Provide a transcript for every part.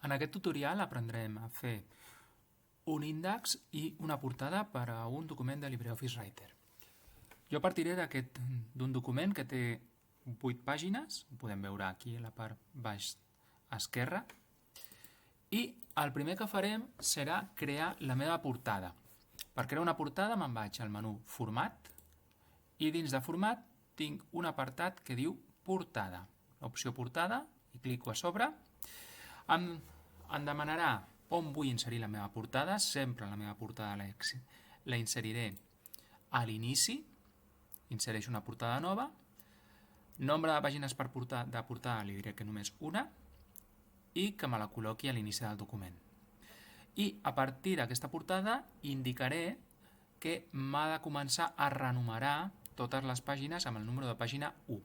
En aquest tutorial aprendrem a fer un índex i una portada per a un document de LibreOffice Writer. Jo partiré d'un document que té 8 pàgines, ho podem veure aquí a la part baix esquerra, i el primer que farem serà crear la meva portada. Per crear una portada me'n vaig al menú Format i dins de Format tinc un apartat que diu Portada. L'opció Portada, i clico a sobre. Em demanarà on vull inserir la meva portada. Sempre la meva portada la inseriré a l'inici. Insereixo una portada nova. Nombre de pàgines de portada li diré que només una i que me la col·loqui a l'inici del document. I a partir d'aquesta portada indicaré que m'ha de començar a renumerar totes les pàgines amb el número de pàgina 1.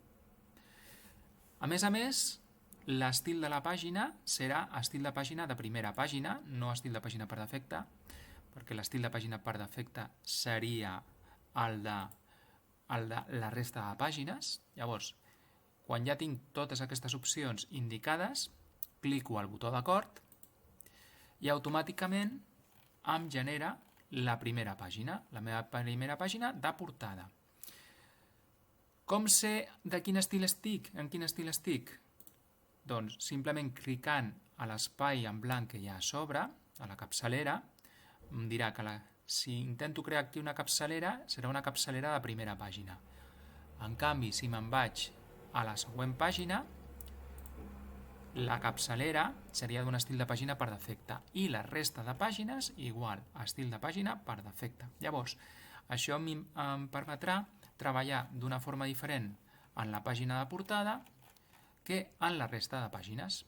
A més, l'estil de la pàgina serà estil de pàgina de primera pàgina, no estil de pàgina per defecte, perquè l'estil de pàgina per defecte seria el de la resta de pàgines. Llavors, quan ja tinc totes aquestes opcions indicades, clico al botó d'acord i automàticament em genera la primera pàgina, la meva primera pàgina de portada. Com sé de quin estil estic? En quin estil estic? Doncs simplement clicant a l'espai en blanc que hi ha a sobre, a la capçalera, em dirà que si intento crear aquí una capçalera, serà una capçalera de primera pàgina. En canvi, si me'n vaig a la següent pàgina, la capçalera seria d'un estil de pàgina per defecte i la resta de pàgines igual, estil de pàgina per defecte. Llavors, això em permetrà treballar d'una forma diferent en la pàgina de portada que en la resta de pàgines.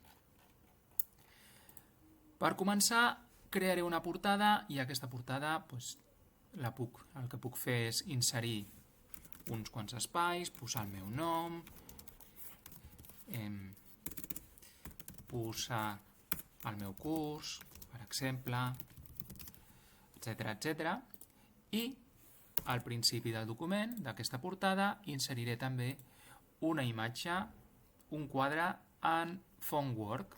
Per començar, crearé una portada i aquesta portada el que puc fer és inserir uns quants espais, posar el meu nom, posar el meu curs, per exemple, etc. I al principi del document, d'aquesta portada, inseriré també una imatge, un quadre en Fontwork.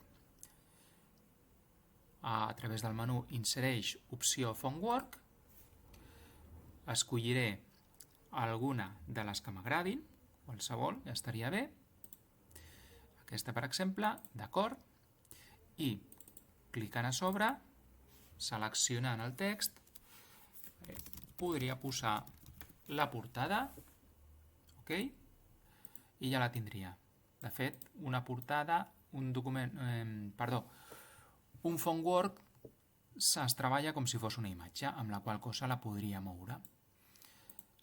A través del menú Insereix opció Fontwork, escolliré alguna de les que m'agradin, qualsevol, ja estaria bé. Aquesta, per exemple, d'acord, i clicant a sobre, seleccionant el text, podria posar la portada, ok? I ja la tindria. De fet, una portada, un Fontwork es treballa com si fos una imatge, amb la qual cosa la podria moure.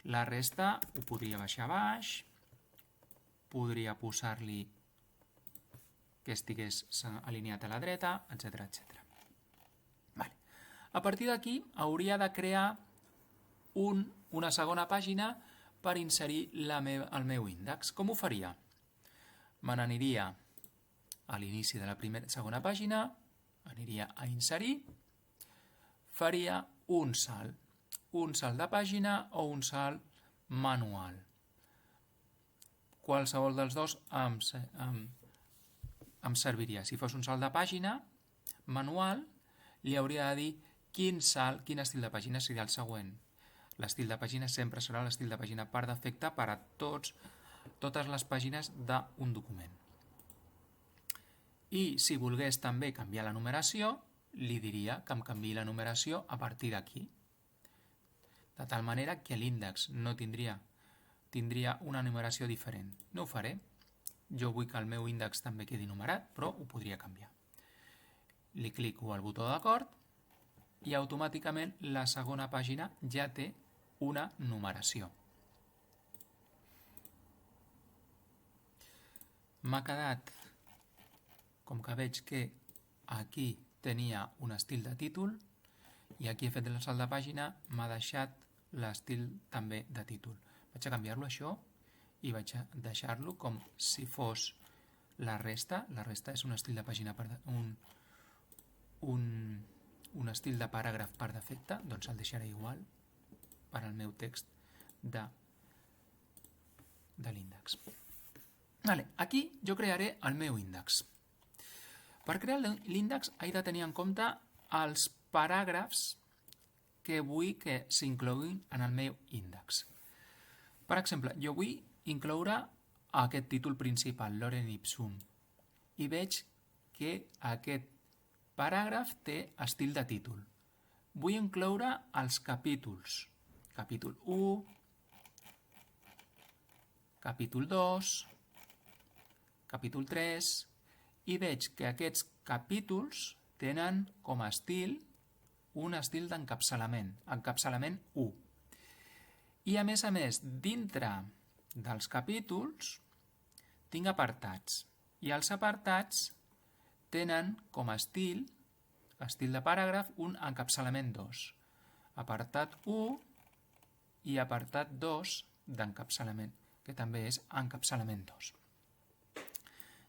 La resta ho podria baixar a baix, podria posar-li que estigués alineat a la dreta, etc. A partir d'aquí hauria de crear una segona pàgina per inserir el meu índex. Com ho faria? Me n'aniria a l'inici de la segona pàgina, aniria a inserir, faria un salt de pàgina o un salt manual. Qualsevol dels dos em serviria. Si fos un salt de pàgina manual, li hauria de dir quin estil de pàgina seria el següent. L'estil de pàgina sempre serà l'estil de pàgina per defecte per a totes les pàgines d'un document. I si volgués també canviar la numeració, li diria que em canviï la numeració a partir d'aquí. De tal manera que l'índex no tindria una numeració diferent. No ho faré. Jo vull que el meu índex també quedi numerat, però ho podria canviar. Li clico al botó d'acord i automàticament la segona pàgina ja té una numeració. M'ha quedat, com que veig que aquí tenia un estil de títol i aquí he fet el salt de pàgina, m'ha deixat l'estil també de títol. Vaig a canviar-lo això i vaig a deixar-lo com si fos la resta. La resta és un estil de pàgina un estil de paràgraf per defecte, doncs el deixaré igual per al meu text de l'índex. Aquí jo crearé el meu índex. Per crear l'índex he de tenir en compte els paràgrafs que vull que s'incloguin en el meu índex. Per exemple, jo vull incloure aquest títol principal, Lorem Ipsum, i veig que aquest paràgraf té estil de títol. Vull incloure els capítols, capítol 1, capítol 2, capítol 3, i veig que aquests capítols tenen com a estil un estil d'encapçalament, encapçalament 1. I a més, dintre dels capítols tinc apartats, i els apartats tenen com a estil de paràgraf, un encapçalament 2. Apartat 1 i apartat 2 d'encapçalament, que també és encapçalament 2.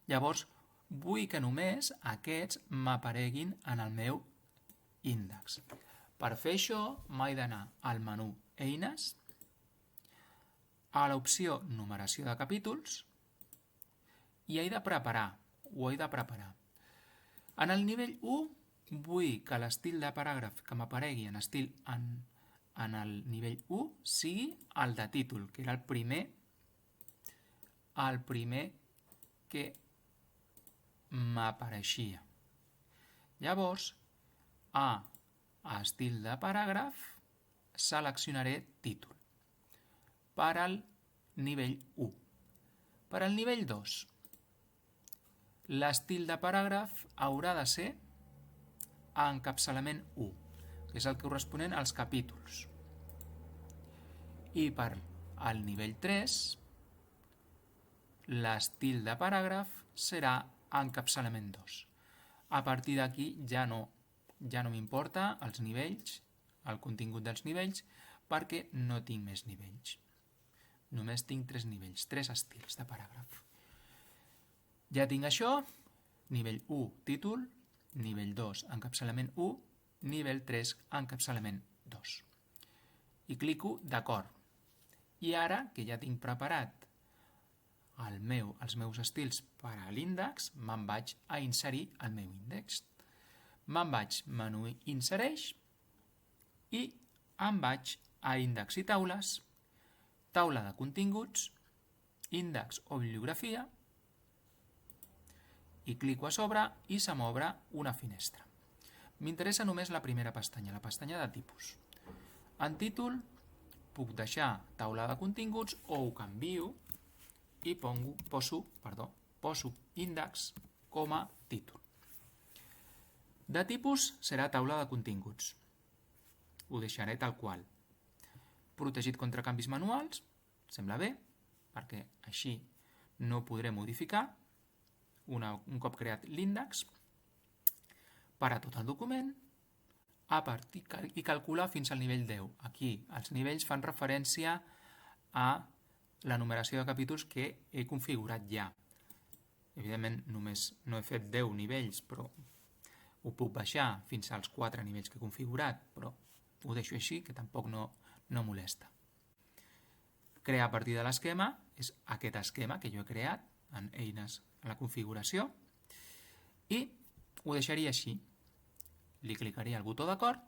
Llavors, vull que només aquests m'apareguin en el meu índex. Per fer això, m'he d'anar al menú Eines, a l'opció Numeració de capítols, i he de preparar. En el nivell 1 vull que l'estil de paràgraf que m'aparegui en el nivell 1 sigui el de títol, que era el primer que m'apareixia. Llavors, a estil de paràgraf, seleccionaré títol per al nivell 1. Per al nivell 2, l'estil de paràgraf haurà de ser encapçalament 1, que és el corresponent als capítols. I per al nivell 3, l'estil de paràgraf serà encapçalament 2. A partir d'aquí ja no m'importa els nivells, el contingut dels nivells, perquè no tinc més nivells. Només tinc 3 nivells, 3 estils de paràgraf. Ja tinc això, nivell 1, títol, nivell 2, encapçalament 1, nivell 3, encapçalament 2. I clico d'acord. I ara, que ja tinc preparat els meus estils per a l'índex, me'n vaig a inserir el meu índex. Me'n vaig menú Insereix i em vaig a Índex i taules, taula de continguts, índex o bibliografia, i clico a sobre i se m'obre una finestra. M'interessa només la primera pestanya, la pestanya de tipus. En títol puc deixar taula de continguts o ho canvio i poso índex com a títol. De tipus serà taula de continguts. Ho deixaré tal qual. Protegit contra canvis manuals, sembla bé, perquè així no podré modificar un cop creat l'índex. Per a tot el document i calcular fins al nivell 10. Aquí els nivells fan referència a la numeració de capítols que he configurat ja. Evidentment, només no he fet 10 nivells, però ho puc baixar fins als 4 nivells que he configurat, però ho deixo així, que tampoc no molesta. Crear a partir de l'esquema és aquest esquema que jo he creat en eines a la configuració i ho deixaria així. Li clicaria al botó d'acord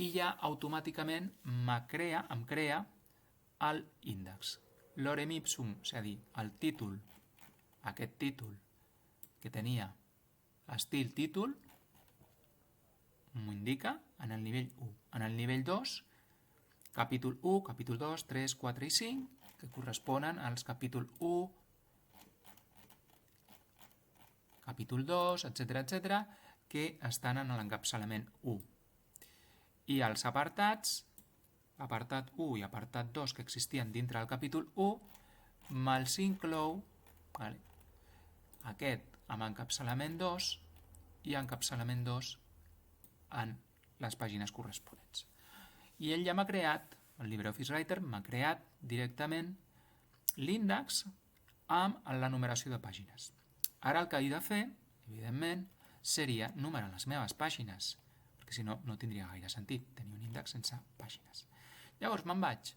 i ja automàticament em crea l'índex. Lorem Ipsum, és a dir, el títol, aquest títol que tenia estil títol, m'ho indica en el nivell 1. En el nivell 2, capítol 1, capítol 2, 3, 4 i 5, que corresponen als capítol 1, capítol 2, etc., que estan en l'encapçalament 1. I els apartats, apartat 1 i apartat 2, que existien dintre del capítol 1, me'ls inclou aquest amb encapçalament 2 i encapçalament 2 en les pàgines corresponents. I ell ja m'ha creat, el LibreOffice Writer m'ha creat directament l'índex amb la numeració de pàgines. Ara el que he de fer, evidentment, seria numerar les meves pàgines, perquè si no, no tindria gaire sentit tenir un índex sense pàgines. Llavors me'n vaig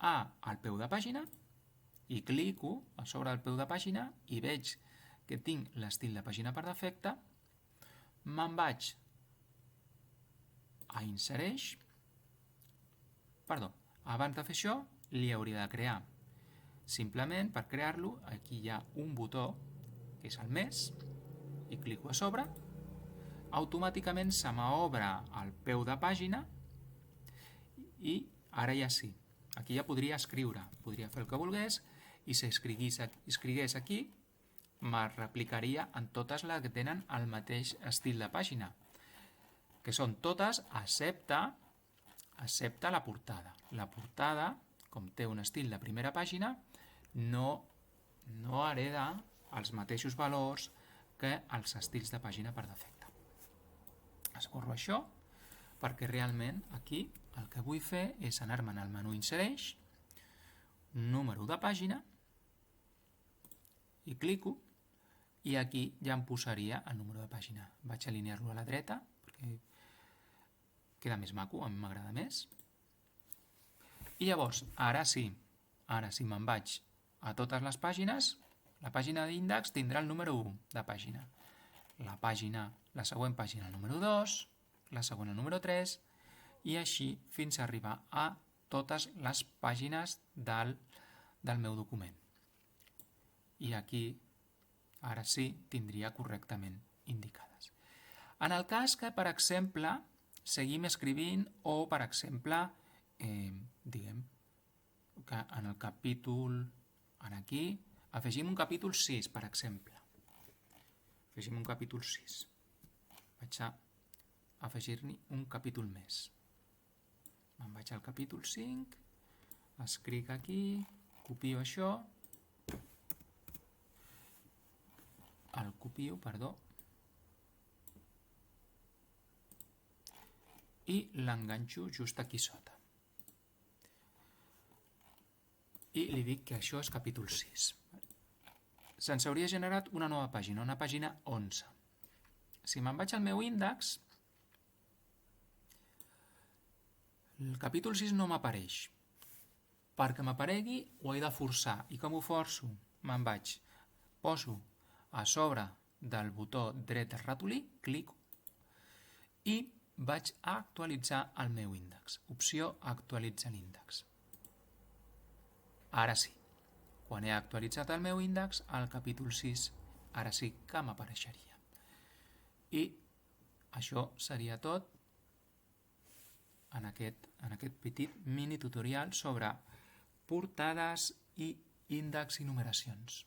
al peu de pàgina i clico a sobre del peu de pàgina i veig que tinc l'estil de pàgina per defecte, me'n vaig a insereix. Perdó, abans de fer això li hauria de crear. Simplement, per crear-lo, aquí hi ha un botó, que és el més, i clico a sobre. Automàticament se m'obre al peu de pàgina i ara ja sí. Aquí ja podria escriure, podria fer el que volgués i si escrigués aquí, me replicaria en totes les que tenen el mateix estil de pàgina, que són totes excepte la portada. La portada, com té un estil de primera pàgina, no hereda els mateixos valors que els estils de pàgina per defecte. Esborro això perquè realment aquí el que vull fer és anar-me'n al menú insereix, número de pàgina, i clico, i aquí ja em posaria el número de pàgina. Vaig alinear-lo a la dreta perquè queda més maco, a mi m'agrada més. I llavors, ara sí me'n vaig a totes les pàgines. La pàgina d'índex tindrà el número 1 de pàgina. La següent pàgina el número 2, la següent el número 3, i així fins a arribar a totes les pàgines del meu document. I aquí, ara sí, tindria correctament indicades. En el cas que, per exemple, seguim escrivint o, per exemple, diguem que en el capítol, aquí, afegim un capítol 6, per exemple. Afegim un capítol 6. Vaig a afegir-n'hi un capítol més. Me'n vaig al capítol 5, escric aquí, copio això, el copio, perdó, i l'enganxo just aquí sota. I li dic que això és capítol 6. Se'ns hauria generat una nova pàgina, una pàgina 11. Si me'n vaig al meu índex, el capítol 6 no m'apareix. Perquè m'aparegui ho he de forçar. I com ho forço? Me'n vaig, poso a sobre del botó dret del ratolí, clico, i vaig a actualitzar el meu índex. Opció actualitzar l'índex. Ara sí, quan he actualitzat el meu índex, el capítol 6 ara sí que m'apareixeria. I això seria tot en aquest petit mini tutorial sobre portades i índexs i numeracions.